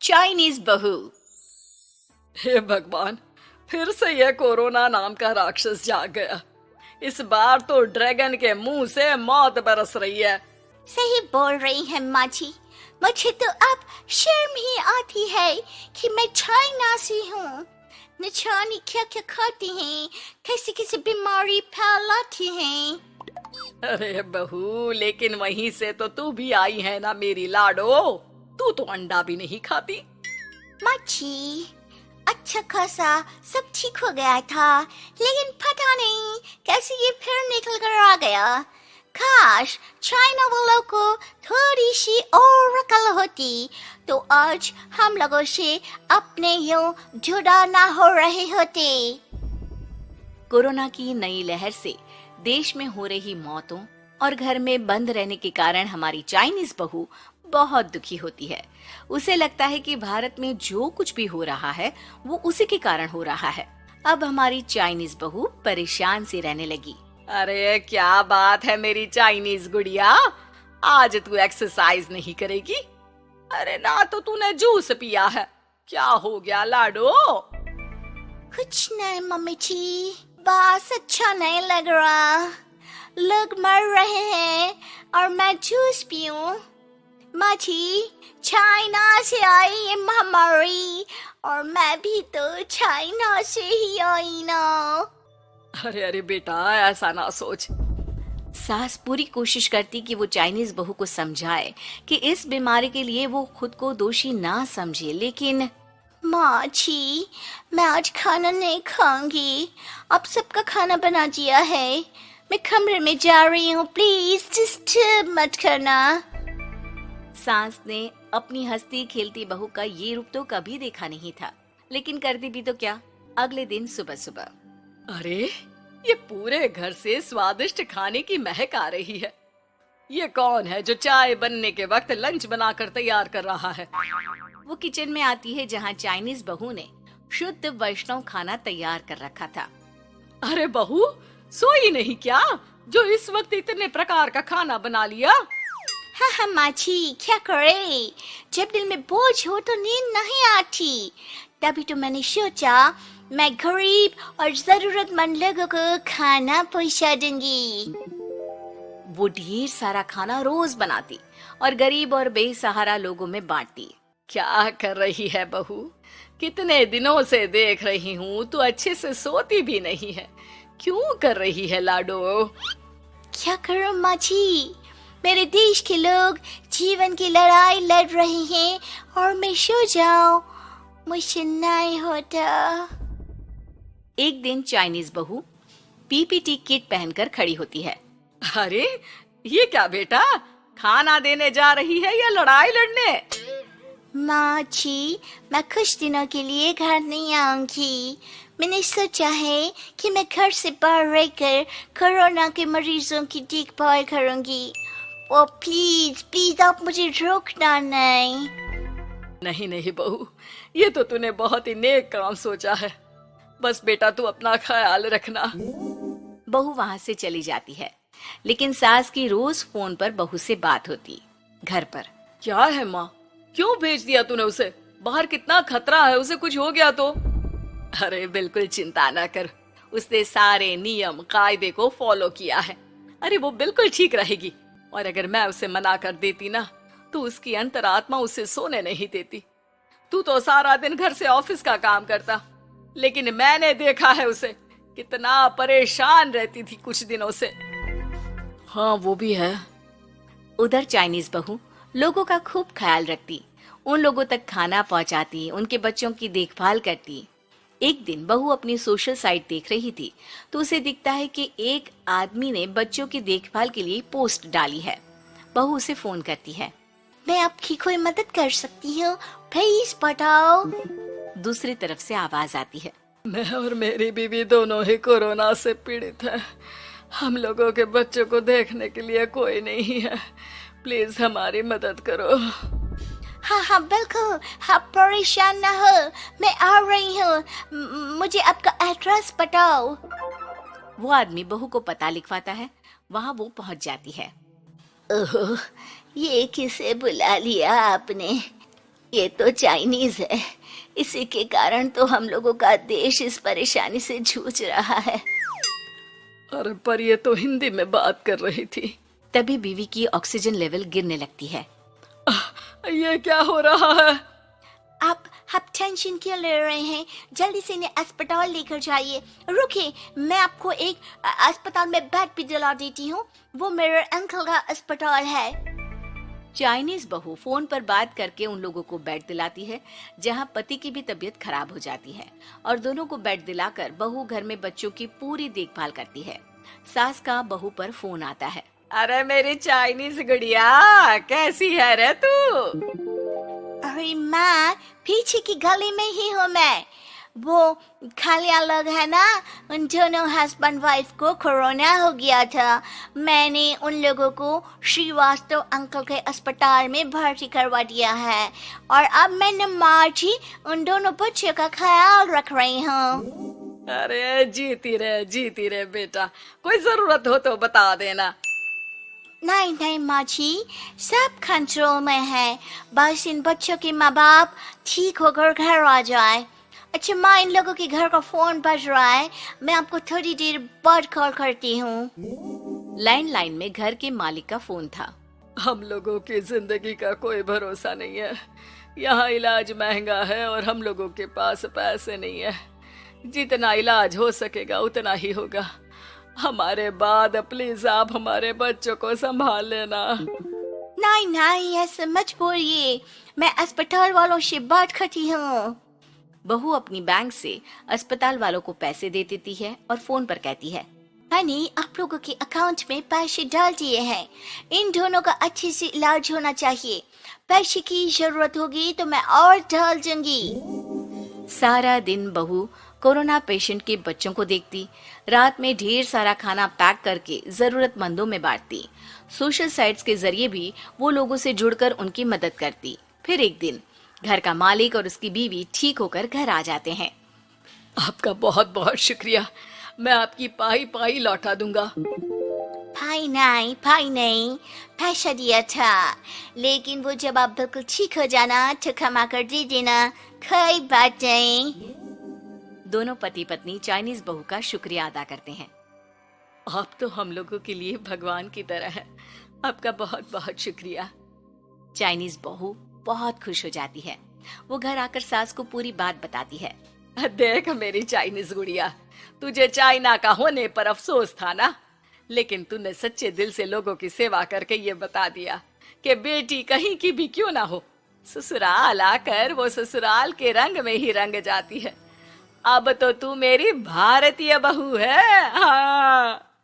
Chinese बहू। हे भगवान, फिर से यह कोरोना नाम का राक्षस जाग गया। इस बार तो ड्रैगन के मुंह से मौत बरस रही है। सही बोल रही है माँ जी। मुझे तो अब शर्म ही आती है कि मैं चाइना से हूँ। न जाने क्या क्या खाती हैं, कैसी कैसी बीमारी फैलाती हैं। अरे बहू, लेकिन वहीं से तो तू भी आई है ना मेरी लाडो। तू तो अंडा भी नहीं खाती। माँ जी, अच्छा खासा सब ठीक हो गया था, लेकिन पता नहीं कैसे ये फिर निकल कर आ गया। काश चाइना वालों को थोड़ी सी और अकल होती तो आज हम लोगों से अपने यूं जुदा ना हो रहे होते। कोरोना की नई लहर से देश में हो रही मौतों और घर में बंद रहने के कारण हमारी चाइनीज बहू बहुत दुखी होती है। उसे लगता है कि भारत में जो कुछ भी हो रहा है वो उसी के कारण हो रहा है। अब हमारी चाइनीज बहू परेशान सी रहने लगी। अरे क्या बात है मेरी चाइनीज गुड़िया, आज तू एक्सरसाइज नहीं करेगी? अरे ना तो तूने जूस पिया है। क्या हो गया लाडो? कुछ नहीं मम्मी जी, बस अच्छा नहीं लग रहा। लोग मर रहे हैं और मैं जूस पीऊं। माँ जी, चाइना से आई ये महामारी और मैं भी तो चाइना से ही आई ना। अरे अरे बेटा, ऐसा ना सोच। सास पूरी कोशिश करती कि वो चाइनीज बहू को समझाए कि इस बीमारी के लिए वो खुद को दोषी ना समझे, लेकिन माँ जी, मैं आज खाना नहीं खाऊंगी। अब सबका खाना बना दिया है। मैं कमरे में जा रही हूँ, प्लीज डिस्टर्ब मत करना। सास ने अपनी हंसती खेलती बहू का ये रूप तो कभी देखा नहीं था, लेकिन करती भी तो क्या। अगले दिन सुबह सुबह, अरे ये पूरे घर से स्वादिष्ट खाने की महक आ रही है। ये कौन है जो चाय बनने के वक्त लंच बनाकर तैयार कर रहा है? वो किचन में आती है जहाँ चाइनीज बहू ने शुद्ध वैष्णव खाना तैयार कर रखा था। अरे बहू, सोई नहीं क्या जो इस वक्त इतने प्रकार का खाना बना लिया? हाँ हाँ माँ जी, क्या करे, जब दिल में बोझ हो तो नींद नहीं आती। तभी तो मैंने सोचा मैं गरीब और जरूरतमंद लोगों को खाना पहुंचा दूंगी। वो ढेर सारा खाना रोज बनाती और गरीब और बेसहारा लोगों में बांटती। क्या कर रही है बहू? कितने दिनों से देख रही हूँ तू अच्छे से सोती भी नहीं है। क्यों कर रही है लाडो? क्या करूं माँ जी, मेरे देश के लोग जीवन की लड़ाई लड़ रहे हैं और मैं सो जाऊं, मुझसे नहीं होता। एक दिन चाइनीज बहू पीपीटी किट पहनकर खड़ी होती है। अरे ये क्या बेटा, खाना देने जा रही है या लड़ाई लड़ने? माँ जी, मैं कुछ दिनों के लिए घर नहीं आऊंगी। मैंने सोचा है कि मैं घर से बाहर रहकर कोरोना के मरीजों की देखभाल करूंगी। ओ प्लीज प्लीज आप मुझे रोकना नहीं। नहीं नहीं बहू, ये तो तूने बहुत ही नेक काम सोचा है। बस बेटा तू अपना ख्याल रखना। बहू वहाँ से चली जाती है, लेकिन सास की रोज फोन पर बहू से बात होती। घर पर क्या है माँ, क्यों भेज दिया तूने उसे? बाहर कितना खतरा है, उसे कुछ हो गया तो? अरे बिल्कुल चिंता ना कर, उसने सारे नियम कायदे को फॉलो किया है। अरे वो बिल्कुल ठीक रहेगी। और अगर मैं उसे मना कर देती ना तो उसकी अंतरात्मा उसे सोने नहीं देती। तू तो सारा दिन घर से ऑफिस का काम करता, लेकिन मैंने देखा है उसे कितना परेशान रहती थी कुछ दिनों से। हाँ वो भी है। उधर चाइनीज बहू लोगों का खूब ख्याल रखती, उन लोगों तक खाना पहुंचाती, उनके बच्चों की देखभाल करती। एक दिन बहू अपनी सोशल साइट देख रही थी तो उसे दिखता है कि एक आदमी ने बच्चों की देखभाल के लिए पोस्ट डाली है। बहू उसे फोन करती है। मैं आपकी कोई मदद कर सकती हूँ, प्लीज बताओ। दूसरी तरफ से आवाज आती है। मैं और मेरी बीवी दोनों ही कोरोना से पीड़ित हैं। हम लोगों के बच्चों को देखने के लिए कोई नहीं है। प्लीज हमारी मदद करो। हाँ हाँ बिल्कुल, आप परेशान ना हो, मैं आ रही हूँ। मुझे आपका एड्रेस बताओ। वो आदमी बहू को पता लिखवाता है। वहाँ वो पहुँच जाती है। ओह, ये किसे बुला लिया आपने? ये तो चाइनीज है, इसी के कारण तो हम लोगों का देश इस परेशानी से जूझ रहा है। अरे पर ये तो हिंदी में बात कर रही थी। तभी बीवी की ऑक्सीजन लेवल गिरने लगती है। ये क्या हो रहा है? आप टेंशन क्यों ले रहे हैं? जल्दी से इन्हें अस्पताल लेकर जाइए। रुकिए, मैं आपको एक अस्पताल में बेड भी दिला देती हूँ। वो मेरे अंकल का अस्पताल है। चाइनीज बहू फोन पर बात करके उन लोगों को बेड दिलाती है, जहाँ पति की भी तबीयत खराब हो जाती है और दोनों को बेड दिलाकर बहू घर में बच्चों की पूरी देखभाल करती है। सास का बहू पर फोन आता है। अरे मेरी चाइनीज गुड़िया, कैसी है रे तू? अरे माँ, पीछे की गली में ही हूँ मैं। वो खालिया लोग है ना, उन दोनों हस्बैंड वाइफ को कोरोना हो गया था। मैंने उन लोगों को श्रीवास्तव अंकल के अस्पताल में भर्ती करवा दिया है और अब मैं नमाज ही उन दोनों बच्चों का ख्याल रख रही हूँ। अरे जीती रे बेटा, कोई जरूरत हो तो बता देना। नहीं नहीं माँ जी, सब कंट्रोल में है। बस इन बच्चों के माँ बाप ठीक होकर घर आ जाए। अच्छा माँ, इन लोगों के घर का फोन बज रहा है, मैं आपको थोड़ी देर बाद कॉल करती हूँ। लैंडलाइन में घर के मालिक का फोन था। हम लोगों की जिंदगी का कोई भरोसा नहीं है। यहाँ इलाज महंगा है और हम लोगों के पास पैसे नहीं है। जितना इलाज हो सकेगा उतना ही होगा। हमारे बाद प्लीज आप हमारे बच्चों को संभाल लेना। नहीं नहीं, ऐसे मत बोलिए, मैं अस्पताल वालों से बात करती हूँ। बहू अपनी बैंक से अस्पताल वालों को पैसे दे देती है और फोन पर कहती है, हनी आप लोगों के अकाउंट में पैसे डाल दिए हैं। इन दोनों का अच्छे से इलाज होना चाहिए। पैसे की जरूरत होगी तो मैं और डाल दूंगी। सारा दिन बहू कोरोना पेशेंट के बच्चों को देखती, रात में ढेर सारा खाना पैक करके जरूरतमंदों में बांटती। सोशल साइट्स के जरिए भी वो लोगों से जुड़कर उनकी मदद करती। फिर एक दिन घर का मालिक और उसकी बीवी ठीक होकर घर आ जाते हैं। आपका बहुत बहुत शुक्रिया, मैं आपकी पाई पाई लौटा दूंगा। भाई नहीं, पैसा दिया था, लेकिन वो जब आप बिल्कुल ठीक हो जाना तो क्षमा कर दे देना, कोई बात नहीं। दोनों पति पत्नी चाइनीज बहू का शुक्रिया अदा करते हैं। आप तो हम लोगों के लिए भगवान की तरह है, आपका बहुत बहुत शुक्रिया। चाइनीज बहू बहुत खुश हो जाती है। वो घर आकर सास को पूरी बात बताती है। देख मेरी चाइनीज गुड़िया, तुझे चाइना का होने पर अफसोस था ना, लेकिन तूने सच्चे दिल से लोगों की सेवा करके ये बता दिया कि बेटी कहीं की भी क्यों ना हो, ससुराल आकर वो ससुराल के रंग में ही रंग जाती है। अब तो तू मेरी भारतीय बहू है। हाँ।